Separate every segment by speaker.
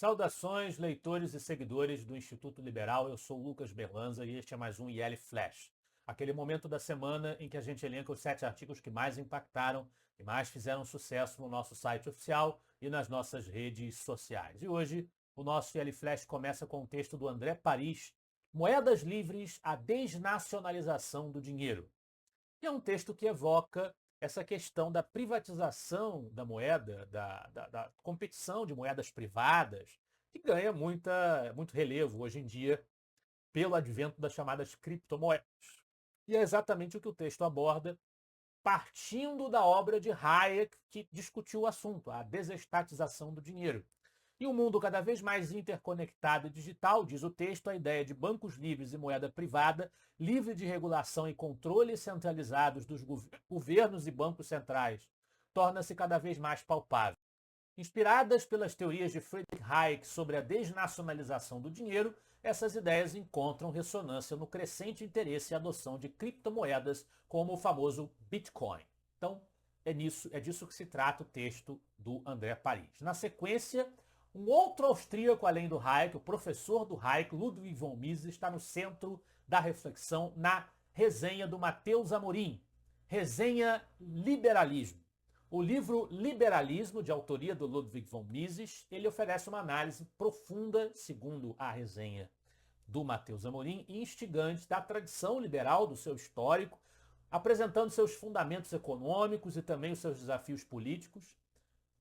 Speaker 1: Saudações, leitores e seguidores do Instituto Liberal. Eu sou o Lucas Berlanza e este é mais um IL Flash. Aquele momento da semana em que a gente elenca os 7 artigos que mais impactaram e mais fizeram sucesso no nosso site oficial e nas nossas redes sociais. E hoje o nosso IL Flash começa com o texto do André Paris, Moedas Livres, a desnacionalização do dinheiro. E é um texto que evoca essa questão da privatização da moeda, da competição de moedas privadas, que ganha muito relevo hoje em dia pelo advento das chamadas criptomoedas. E é exatamente o que o texto aborda, partindo da obra de Hayek, que discutiu o assunto, a desestatização do dinheiro. Em um mundo cada vez mais interconectado e digital, diz o texto, a ideia de bancos livres e moeda privada, livre de regulação e controle centralizados dos governos e bancos centrais, torna-se cada vez mais palpável. Inspiradas pelas teorias de Friedrich Hayek sobre a desnacionalização do dinheiro, essas ideias encontram ressonância no crescente interesse e adoção de criptomoedas, como o famoso Bitcoin. Então, é disso que se trata o texto do André Paris. Na sequência, um outro austríaco além do Hayek, o professor do Hayek, Ludwig von Mises, está no centro da reflexão na resenha do Matheus Amorim, resenha Liberalismo. O livro Liberalismo, de autoria do Ludwig von Mises, ele oferece uma análise profunda, segundo a resenha do Matheus Amorim, e instigante da tradição liberal, do seu histórico, apresentando seus fundamentos econômicos e também os seus desafios políticos.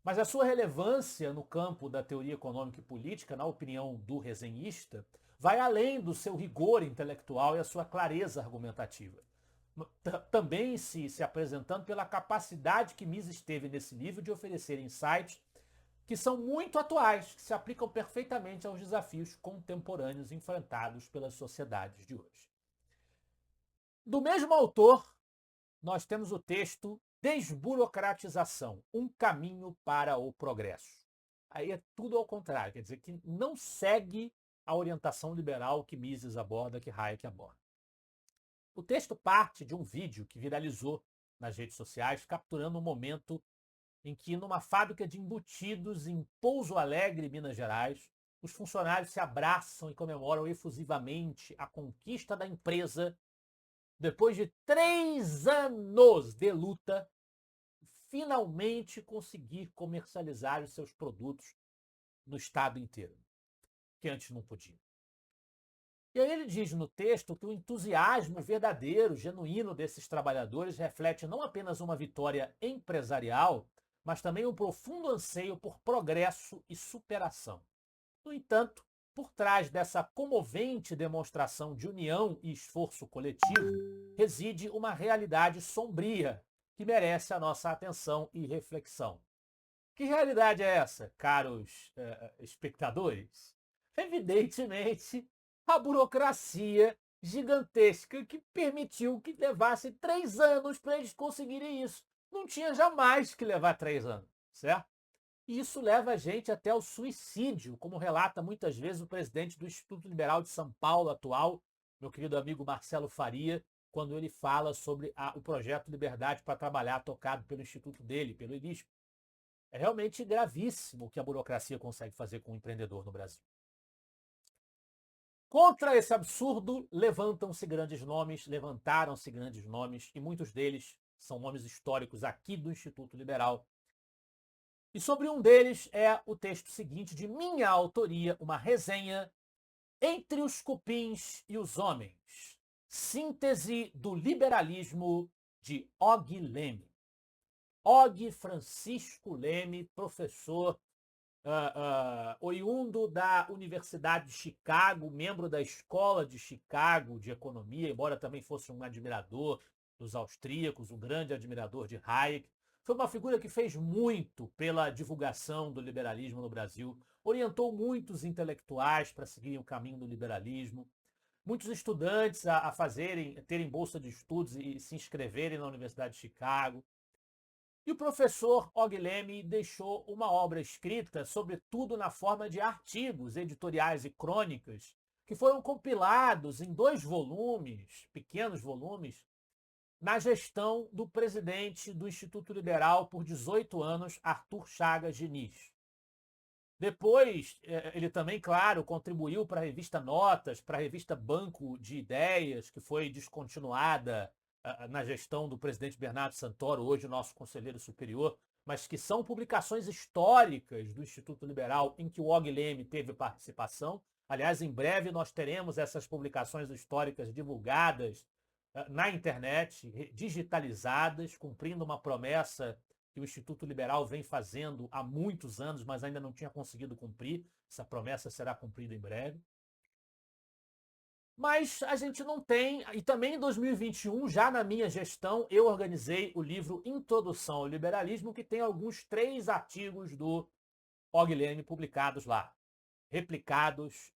Speaker 1: Mas a sua relevância no campo da teoria econômica e política, na opinião do resenhista, vai além do seu rigor intelectual e a sua clareza argumentativa. Também se apresentando pela capacidade que Mises teve nesse livro de oferecer insights que são muito atuais, que se aplicam perfeitamente aos desafios contemporâneos enfrentados pelas sociedades de hoje. Do mesmo autor, nós temos o texto Desburocratização, um caminho para o progresso. Aí é tudo ao contrário, quer dizer que não segue a orientação liberal que Mises aborda, que Hayek aborda. O texto parte de um vídeo que viralizou nas redes sociais, capturando um momento em que, numa fábrica de embutidos em Pouso Alegre, Minas Gerais, os funcionários se abraçam e comemoram efusivamente a conquista da empresa depois de 3 anos de luta, finalmente conseguir comercializar os seus produtos no estado inteiro, que antes não podia. E aí ele diz no texto que o entusiasmo verdadeiro, genuíno desses trabalhadores reflete não apenas uma vitória empresarial, mas também um profundo anseio por progresso e superação. No entanto, por trás dessa comovente demonstração de união e esforço coletivo, reside uma realidade sombria que merece a nossa atenção e reflexão. Que realidade é essa, caros espectadores? Evidentemente, a burocracia gigantesca que permitiu que levasse 3 anos para eles conseguirem isso. Não tinha jamais que levar 3 anos, certo? E isso leva a gente até o suicídio, como relata muitas vezes o presidente do Instituto Liberal de São Paulo atual, meu querido amigo Marcelo Faria, quando ele fala sobre o projeto Liberdade para Trabalhar, tocado pelo instituto dele, pelo INISP. É realmente gravíssimo o que a burocracia consegue fazer com o empreendedor no Brasil. Contra esse absurdo, levantaram-se grandes nomes, e muitos deles são nomes históricos aqui do Instituto Liberal. E sobre um deles é o texto seguinte, de minha autoria, uma resenha Entre os Cupins e os Homens, síntese do liberalismo de Og Leme. Og Francisco Leme, professor oriundo da Universidade de Chicago, membro da Escola de Chicago de Economia, embora também fosse um admirador dos austríacos, um grande admirador de Hayek. Foi uma figura que fez muito pela divulgação do liberalismo no Brasil, orientou muitos intelectuais para seguirem o caminho do liberalismo, muitos estudantes a terem bolsa de estudos e se inscreverem na Universidade de Chicago. E o professor Og Leme deixou uma obra escrita, sobretudo na forma de artigos editoriais e crônicas, que foram compilados em 2 volumes, pequenos volumes, na gestão do presidente do Instituto Liberal por 18 anos, Arthur Chagas Diniz. Depois, ele também, claro, contribuiu para a revista Notas, para a revista Banco de Ideias, que foi descontinuada na gestão do presidente Bernardo Santoro, hoje nosso conselheiro superior, mas que são publicações históricas do Instituto Liberal em que o Og Leme teve participação. Aliás, em breve nós teremos essas publicações históricas divulgadas na internet, digitalizadas, cumprindo uma promessa que o Instituto Liberal vem fazendo há muitos anos, mas ainda não tinha conseguido cumprir. Essa promessa será cumprida em breve. Mas a gente não tem, e também em 2021, já na minha gestão, eu organizei o livro Introdução ao Liberalismo, que tem alguns 3 artigos do Og Leme publicados lá, replicados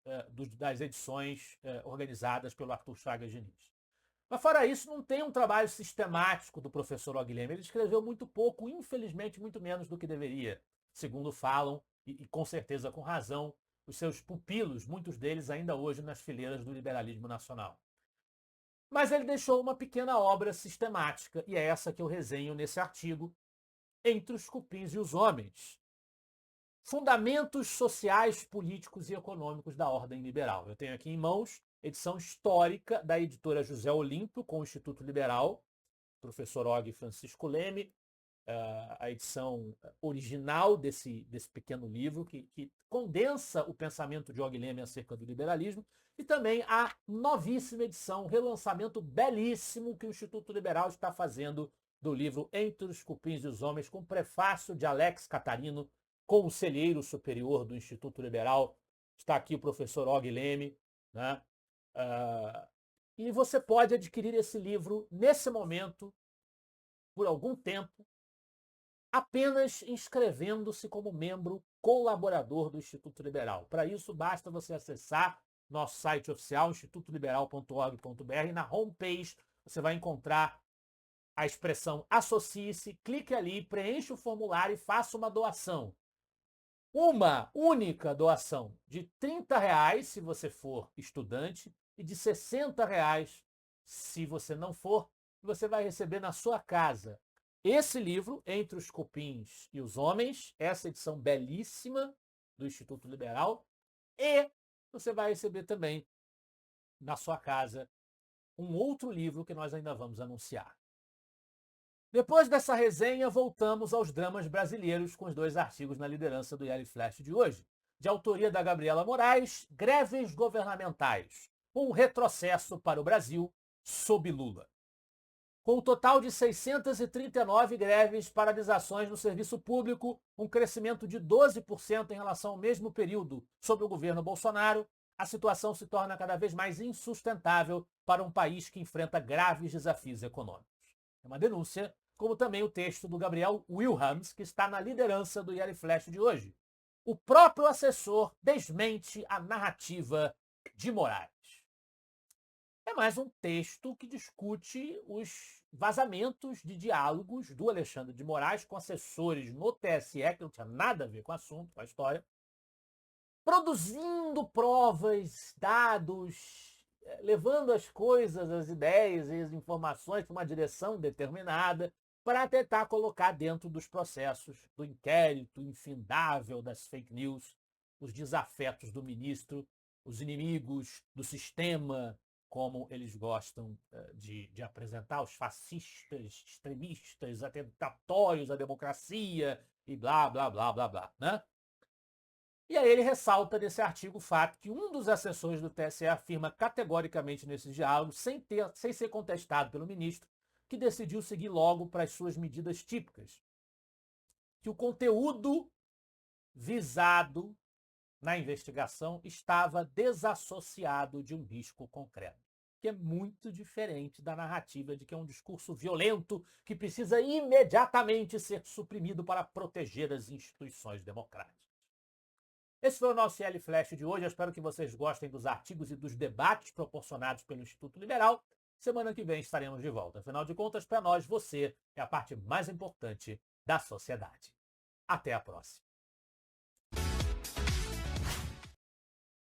Speaker 1: das edições organizadas pelo Arthur Chagas Diniz. Mas fora isso, não tem um trabalho sistemático do professor Og Leme. Ele escreveu muito pouco, infelizmente muito menos do que deveria, segundo falam, e com certeza com razão, os seus pupilos, muitos deles ainda hoje nas fileiras do liberalismo nacional. Mas ele deixou uma pequena obra sistemática, e é essa que eu resenho nesse artigo, Entre os Cupins e os Homens. Fundamentos sociais, políticos e econômicos da ordem liberal. Eu tenho aqui em mãos edição histórica da editora José Olímpio, com o Instituto Liberal, professor Og Francisco Leme, a edição original desse pequeno livro, que condensa o pensamento de Og Leme acerca do liberalismo, e também a novíssima edição, relançamento belíssimo que o Instituto Liberal está fazendo do livro Entre os Cupins e os Homens, com prefácio de Alex Catarino, conselheiro superior do Instituto Liberal. Está aqui o professor Og Leme, né? E você pode adquirir esse livro nesse momento, por algum tempo, apenas inscrevendo-se como membro colaborador do Instituto Liberal. Para isso, basta você acessar nosso site oficial, institutoliberal.org.br. Na homepage, você vai encontrar a expressão associe-se, clique ali, preencha o formulário e faça uma doação. Uma única doação de R$30 se você for estudante e de R$60 se você não for, você vai receber na sua casa esse livro, Entre os Cupins e os Homens, essa edição belíssima do Instituto Liberal, e você vai receber também na sua casa um outro livro que nós ainda vamos anunciar. Depois dessa resenha, voltamos aos dramas brasileiros com os 2 artigos na liderança do IL Flash de hoje. De autoria da Gabriela Moraes, Greves Governamentais, um retrocesso para o Brasil sob Lula. Com um total de 639 greves, paralisações no serviço público, um crescimento de 12% em relação ao mesmo período sob o governo Bolsonaro, a situação se torna cada vez mais insustentável para um país que enfrenta graves desafios econômicos. É uma denúncia, como também o texto do Gabriel Wilhelms, que está na liderança do IL Flash de hoje. O próprio assessor desmente a narrativa de Moraes. É mais um texto que discute os vazamentos de diálogos do Alexandre de Moraes com assessores no TSE, que não tinha nada a ver com o assunto, com a história, produzindo provas, dados, levando as coisas, as ideias e as informações para uma direção determinada para tentar colocar dentro dos processos do inquérito infindável das fake news, os desafetos do ministro, os inimigos do sistema, como eles gostam de apresentar, os fascistas, extremistas, atentatórios à democracia e blá, blá, blá, blá, blá, né? E aí ele ressalta nesse artigo o fato que um dos assessores do TSE afirma categoricamente nesses diálogos, sem ser contestado pelo ministro, que decidiu seguir logo para as suas medidas típicas, que o conteúdo visado na investigação estava desassociado de um risco concreto, que é muito diferente da narrativa de que é um discurso violento que precisa imediatamente ser suprimido para proteger as instituições democráticas. Esse foi o nosso IL Flash de hoje. Eu espero que vocês gostem dos artigos e dos debates proporcionados pelo Instituto Liberal. Semana que vem estaremos de volta. Afinal de contas, para nós, você é a parte mais importante da sociedade. Até a próxima.